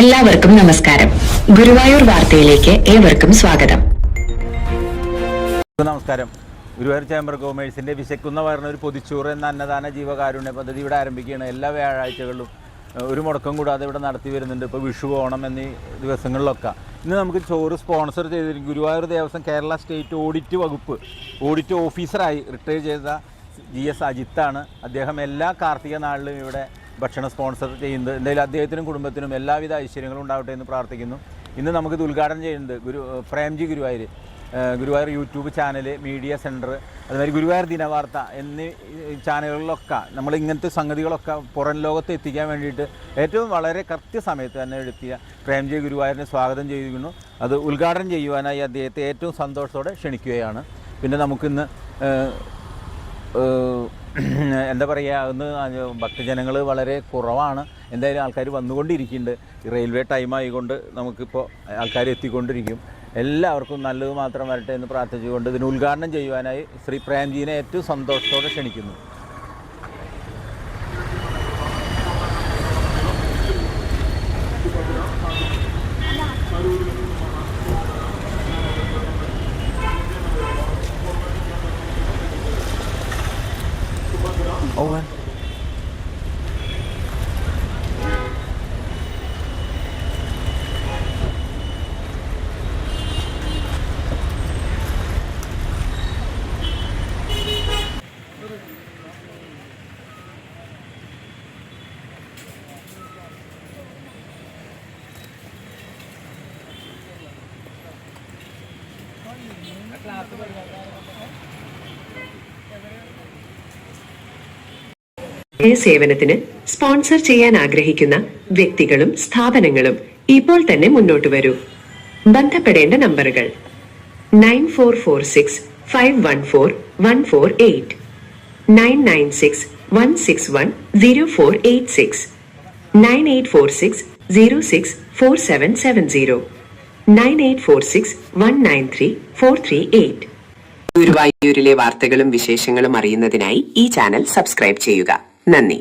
എല്ലാവർക്കും നമസ്കാരം. ഗുരുവായൂർ വാർത്തയിലേക്ക് ഏവർക്കും സ്വാഗതം. നമസ്കാരം. ഗുരുവായൂർ ചേംബർ ഓഫ് കൊമേഴ്സിൻ്റെ വിശക്കുന്ന വയറിന് ഒരു പൊതിച്ചോറ് എന്ന അന്നദാന ജീവകാരുണ്യ പദ്ധതി ഇവിടെ ആരംഭിക്കുകയാണ്. എല്ലാ വ്യാഴാഴ്ചകളിലും ഒരു മുടക്കം കൂടാതെ ഇവിടെ നടത്തി വരുന്നുണ്ട്. ഇപ്പോൾ വിഷു, ഓണം എന്നീ ദിവസങ്ങളിലൊക്കെ ഇന്ന് നമുക്ക് ചോറ് സ്പോൺസർ ചെയ്തിരിക്കും ഗുരുവായൂർ ദേവസ്വം കേരള സ്റ്റേറ്റ് ഓഡിറ്റ് വകുപ്പ് ഓഡിറ്റ് ഓഫീസറായി റിട്ടയർ ചെയ്ത GS അജിത്താണ്. അദ്ദേഹം എല്ലാ കാർത്തിക നാളിലും ഇവിടെ ഭക്ഷണം സ്പോൺസർ ചെയ്യുന്നത്. എന്തായാലും അദ്ദേഹത്തിനും കുടുംബത്തിനും എല്ലാവിധ ഐശ്വര്യങ്ങളും ഉണ്ടാവട്ടെ എന്ന് പ്രാർത്ഥിക്കുന്നു. ഇന്ന് നമുക്കിത് ഉദ്ഘാടനം ചെയ്യുന്നത് Premji Guruvayur YouTube channel, media centre, അതുമാതിരി ഗുരുവായൂർ ദിനവാർത്ത എന്നീ ചാനലുകളിലൊക്കെ നമ്മൾ ഇങ്ങനത്തെ സംഗതികളൊക്കെ പുറം ലോകത്ത് എത്തിക്കാൻ വേണ്ടിയിട്ട് ഏറ്റവും വളരെ കൃത്യസമയത്ത് തന്നെ എത്തിയ പ്രേംജി ഗുരുവായൂരിനെ സ്വാഗതം ചെയ്യുന്നു. അത് ഉദ്ഘാടനം ചെയ്യുവാനായി അദ്ദേഹത്തെ ഏറ്റവും സന്തോഷത്തോടെ ക്ഷണിക്കുകയാണ്. പിന്നെ നമുക്കിന്ന് എന്താ പറയുക, ഇന്ന് ഭക്തജനങ്ങൾ വളരെ കുറവാണ്. എന്തായാലും ആൾക്കാർ വന്നുകൊണ്ടിരിക്കുന്നുണ്ട്. റെയിൽവേ ടൈം ആയിക്കൊണ്ട് നമുക്കിപ്പോൾ ആൾക്കാർ എത്തിക്കൊണ്ടിരിക്കും. എല്ലാവർക്കും നല്ലത് മാത്രം വരട്ടെ എന്ന് പ്രാർത്ഥിച്ചുകൊണ്ട് ഇതിന് ഉദ്ഘാടനം ചെയ്യുവാനായി ശ്രീ പ്രേംജീനെ ഏറ്റവും സന്തോഷത്തോടെ ക്ഷണിക്കുന്നു. സേവനത്തിന് സ്പോൺസർ ചെയ്യാൻ ആഗ്രഹിക്കുന്ന വ്യക്തികളും സ്ഥാപനങ്ങളും ഇപ്പോൾ തന്നെ മുന്നോട്ട് വരൂ. ബന്ധപ്പെടേണ്ട നമ്പറുകൾ 9446514148, 9961610486, 9846064770, 9846193438. ഗുരുവായൂരിലെ വാർത്തകളും വിശേഷങ്ങളും അറിയുന്നതിനായി ഈ ചാനൽ സബ്സ്ക്രൈബ് ചെയ്യുക. നന്ദി.